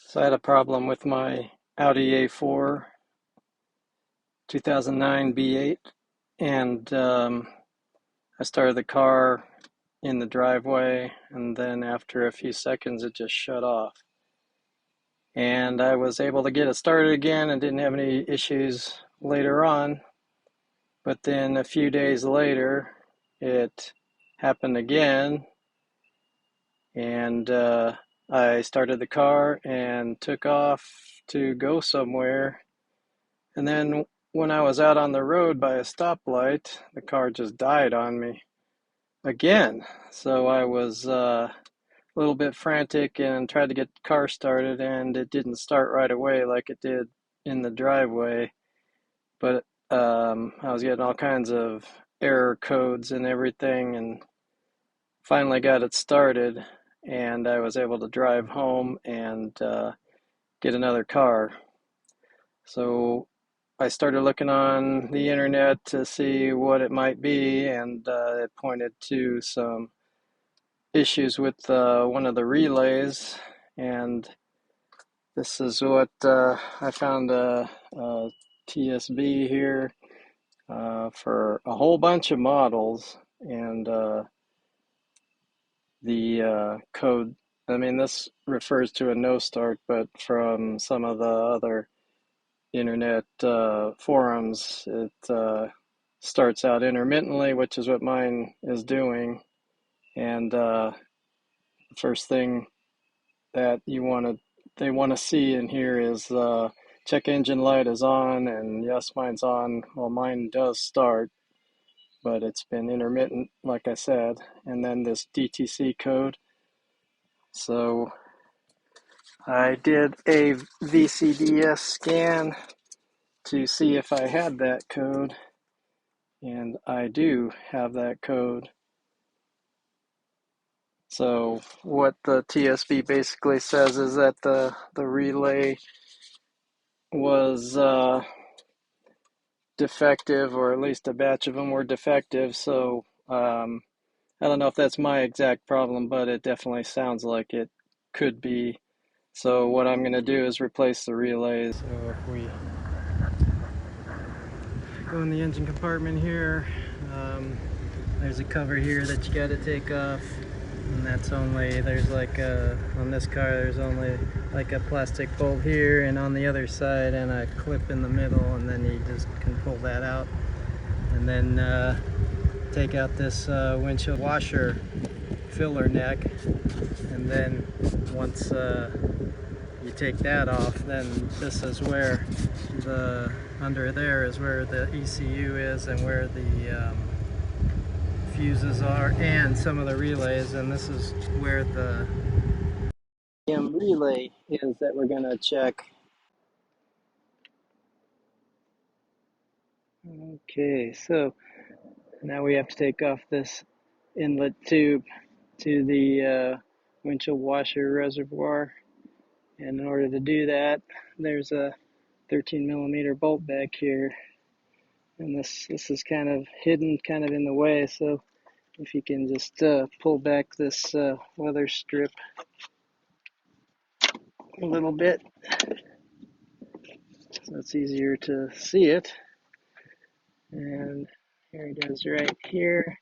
So I had a problem with my Audi A4 2009 B8, and I started the car in the driveway, and then after a few seconds it just shut off. And I was able to get it started again and didn't have any issues later on, but then a few days later it happened again, and I started the car and took off to go somewhere. And then when I was out on the road by a stoplight, the car just died on me again. So I was a little bit frantic and tried to get the car started, and it didn't start right away like it did in the driveway. But I was getting all kinds of error codes and everything, and finally got it started, and I was able to drive home and get another car. So I started looking on the internet to see what it might be, and it pointed to some issues with one of the relays. And this is what I found a TSB here for a whole bunch of models, and the code. I mean, this refers to a no start, but from some of the other internet forums, it starts out intermittently, which is what mine is doing. And the first thing that they want to see in here is check engine light is on, and yes, mine's on. Well, mine does start, but it's been intermittent, like I said. And then this DTC code. So I did a VCDS scan to see if I had that code, and I do have that code. So what the TSB basically says is that the relay was defective, or at least a batch of them were defective. So I don't know if that's my exact problem, but it definitely sounds like it could be. So what I'm going to do is replace the relays. So if we go in the engine compartment here, there's a cover here that you got to take off, and that's only, there's like on this car there's only like a plastic bolt here and on the other side, and a clip in the middle, and then you just can pull that out. And then take out this windshield washer filler neck, and then once you take that off, then this is where the, under there is where the ECU is, and where the fuses are, and some of the relays, and this is where the relay is that we're going to check. Okay, so now we have to take off this inlet tube to the windshield washer reservoir, and in order to do that, there's a 13mm bolt back here, and this is kind of hidden, kind of in the way. So if you can just pull back this weather strip a little bit, so it's easier to see it. And here it is right here.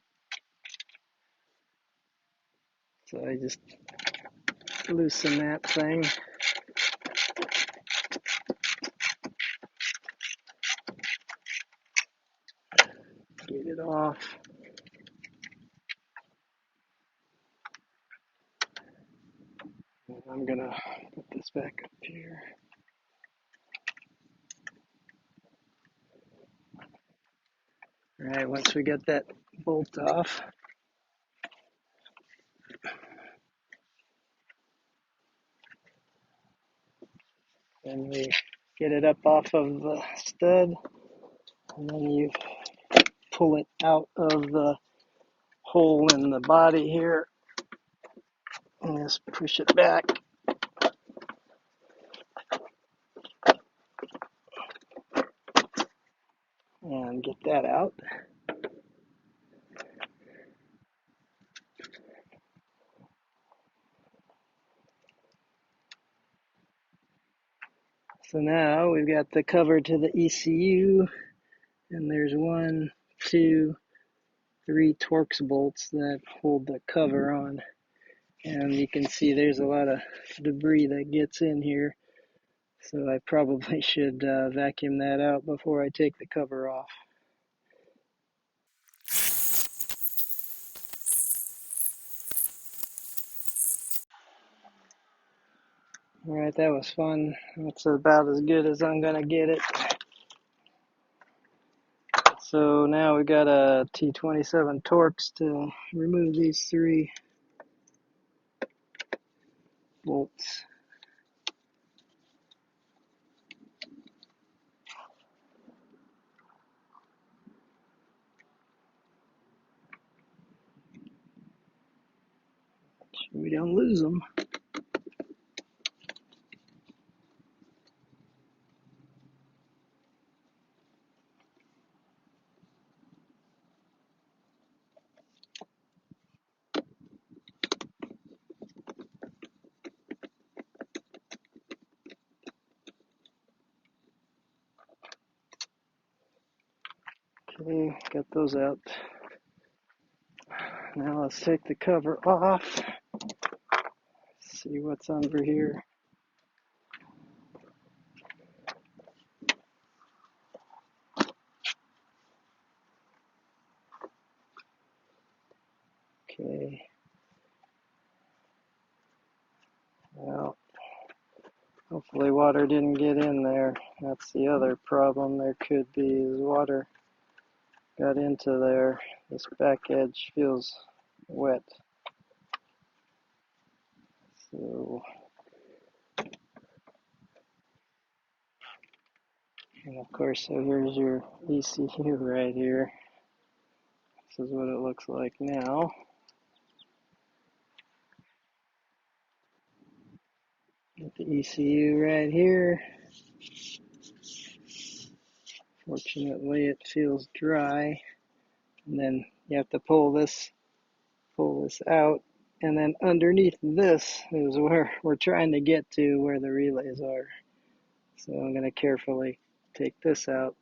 So I just loosen that thing. Get it off. And I'm gonna put this back up here. All right, once we get that bolt off, then we get it up off of the stud, and then you pull it out of the hole in the body here, and just push it back. And get that out. So now we've got the cover to the ECU, and there's 1, 2, 3 Torx bolts that hold the cover on. And you can see there's a lot of debris that gets in here. So I probably should vacuum that out before I take the cover off. Alright, that was fun. That's about as good as I'm gonna get it. So now we got a T27 Torx to remove these 3 bolts. So we don't lose them. Okay, got those out. Now let's take the cover off. See what's under here. Okay. Well, hopefully water didn't get in there. That's the other problem there could be, is water got into there. This back edge feels wet. So, and of course, so here's your ECU right here. This is what it looks like now. Got the ECU right here. Fortunately, it feels dry. And then you have to pull this out. And then underneath this is where we're trying to get to, where the relays are. So I'm going to carefully take this out.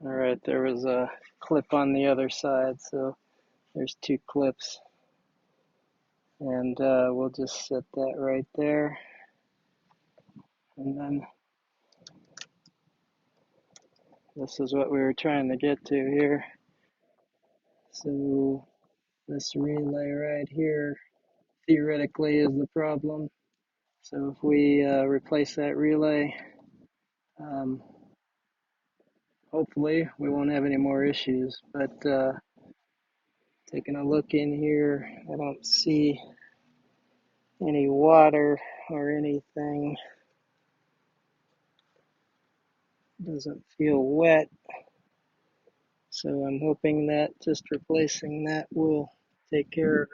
All right, there was a clip on the other side, so there's 2 clips. And we'll just set that right there. And then this is what we were trying to get to here. So this relay right here theoretically is the problem. So if we replace that relay, hopefully we won't have any more issues. But taking a look in here, I don't see any water or anything. Doesn't feel wet. So I'm hoping that just replacing that will take care of it.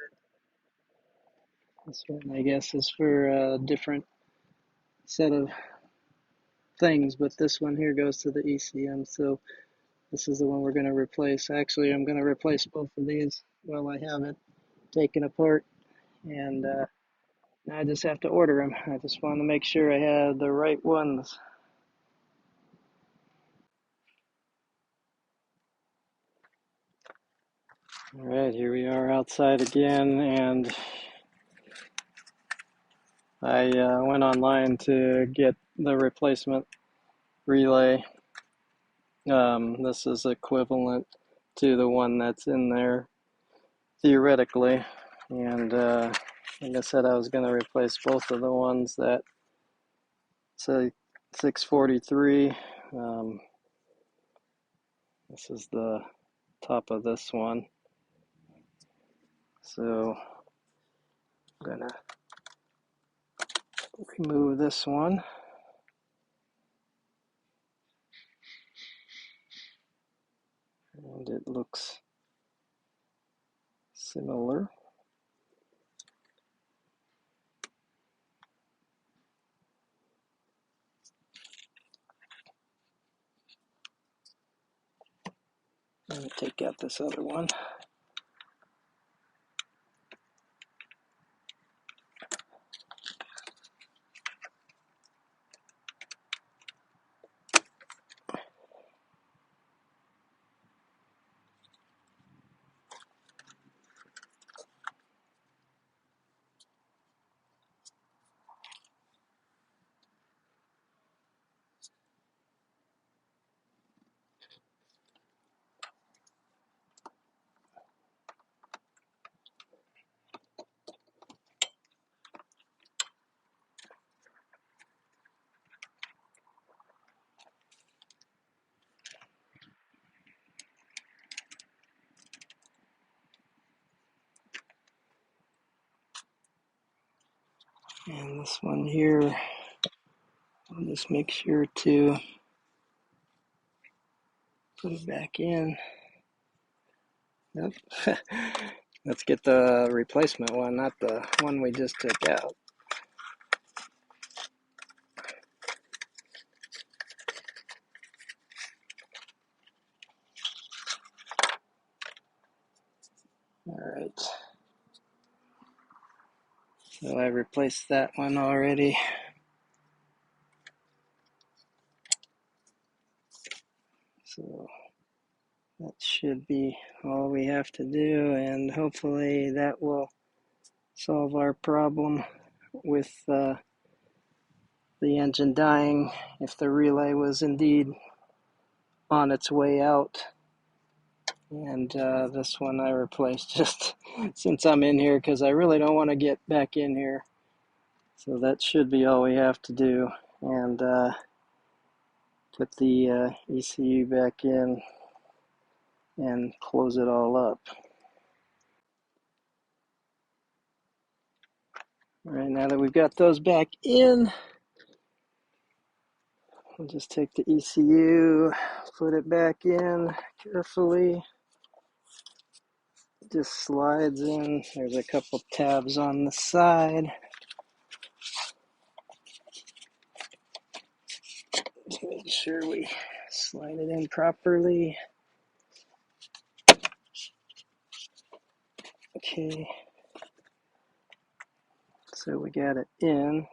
This one, I guess, is for a different set of things, but this one here goes to the ECM. So this is the one we're going to replace. Actually, I'm going to replace both of these while I have it taken apart. And now I just have to order them. I just want to make sure I have the right ones. All right, here we are outside again, and I went online to get the replacement relay. This is equivalent to the one that's in there theoretically, and like I said, I was going to replace both of the ones that say 643. This is the top of this one, so I'm going to remove this one. And it looks similar. I'm going to take out this other one. And this one here, I'll just make sure to put it back in. Yep. Let's get the replacement one, not the one we just took out. All right. So I replaced that one already. So that should be all we have to do, and hopefully that will solve our problem with the engine dying if the relay was indeed on its way out. And this one I replaced just since I'm in here, because I really don't want to get back in here. So that should be all we have to do, and put the ECU back in and close it all up. All right, now that we've got those back in, we'll just take the ECU, put it back in carefully. Just slides in. There's a couple tabs on the side. Just make sure we slide it in properly. Okay. So we got it in.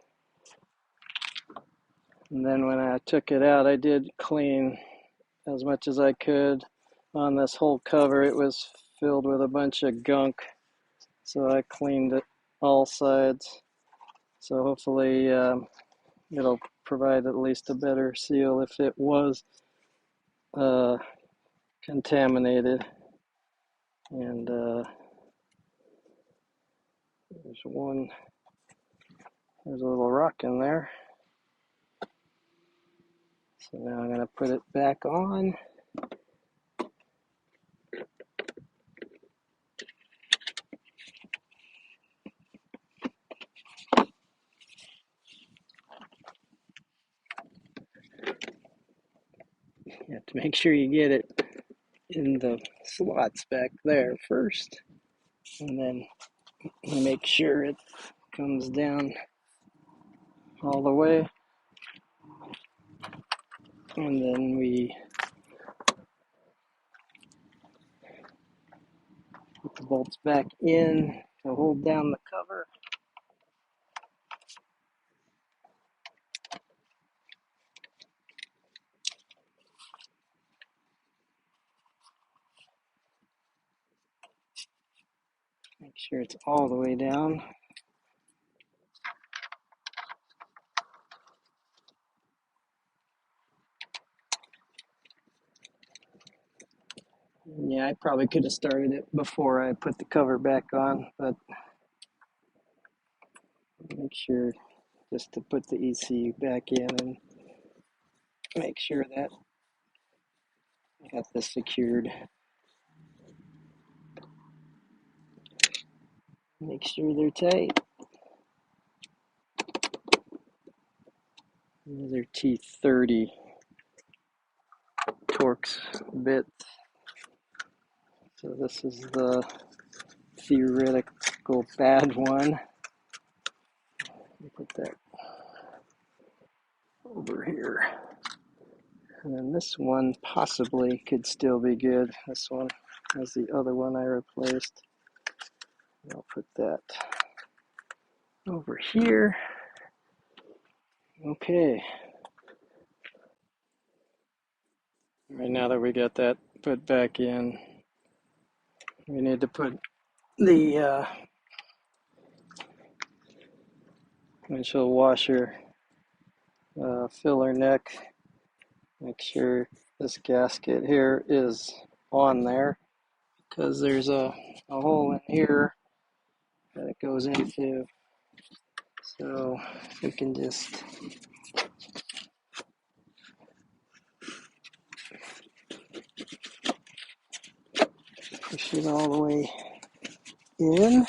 And then when I took it out, I did clean as much as I could on this whole cover. It was filled with a bunch of gunk. So I cleaned it all sides. So hopefully it'll provide at least a better seal if it was contaminated. And there's a little rock in there. So now I'm going to put it back on. You have to make sure you get it in the slots back there first, and then make sure it comes down all the way, and then we put the bolts back in to hold down the cover. Make sure it's all the way down. Yeah, I probably could have started it before I put the cover back on, but make sure just to put the ECU back in and make sure that I got this secured. Make sure they're tight. These are T30 Torx bits. So this is the theoretical bad one. Put that over here. And then this one possibly could still be good. This one is the other one I replaced. I'll put that over here. Okay. Right now that we got that put back in, we need to put the windshield washer filler neck. Make sure this gasket here is on there, because there's a hole in here that it goes into. So we can just push it all the way in.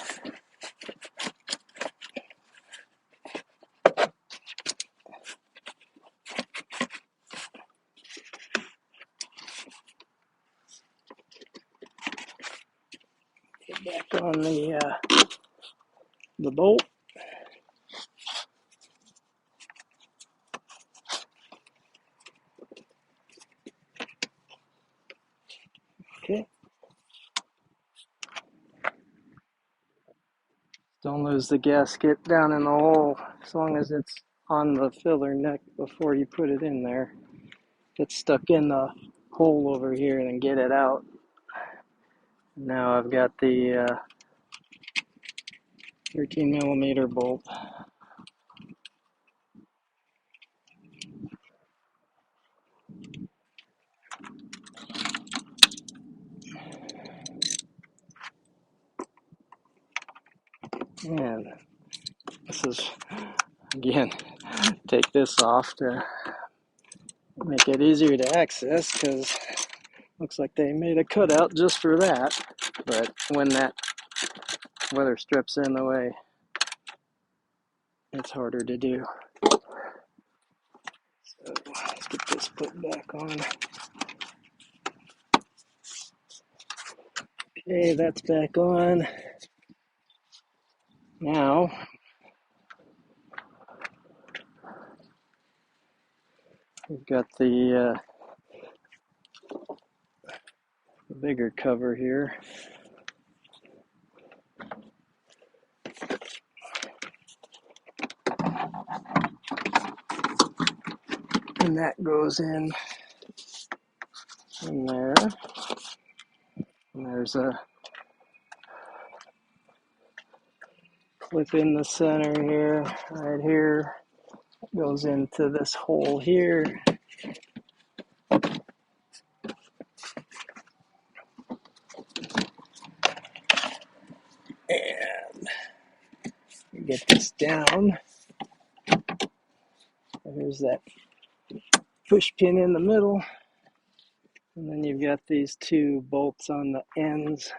Get back on the bolt. Okay. Don't lose the gasket down in the hole as long as it's on the filler neck before you put it in there. Get stuck in the hole over here and then get it out. Now I've got the 13mm bolt. And this is, again, take this off to make it easier to access, because looks like they made a cutout just for that. But when that weather strip's in the way, it's harder to do. So let's get this put back on. Okay, that's back on. Now, we've got the bigger cover here. And that goes in there. And there's a clip in the center here, right here. It goes into this hole here. And get this down. There's that push pin in the middle. And then you've got these two bolts on the ends.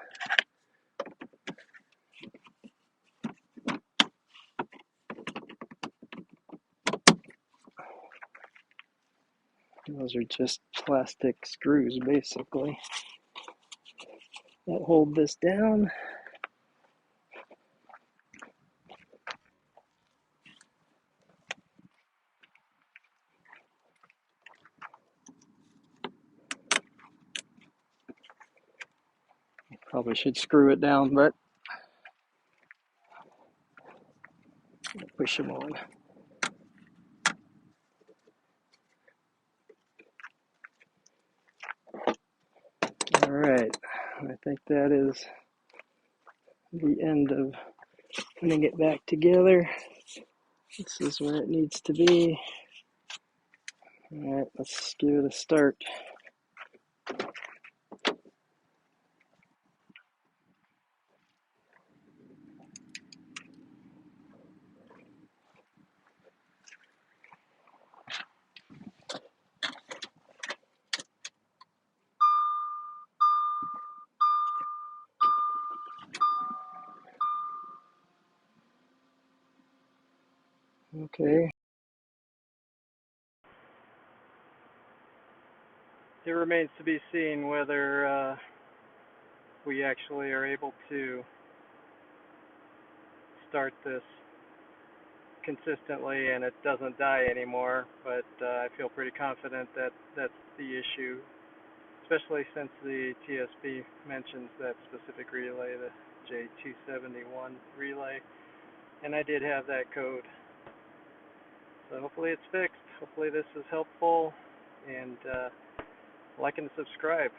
Those are just plastic screws, basically, that hold this down. Probably should screw it down, but push them on. All right, I think that is the end of putting it back together. This is where it needs to be. All right, let's give it a start. Okay. It remains to be seen whether we actually are able to start this consistently and it doesn't die anymore, but I feel pretty confident that that's the issue, especially since the TSB mentions that specific relay, the J271 relay, and I did have that code. So hopefully it's fixed. Hopefully this is helpful, and like and subscribe.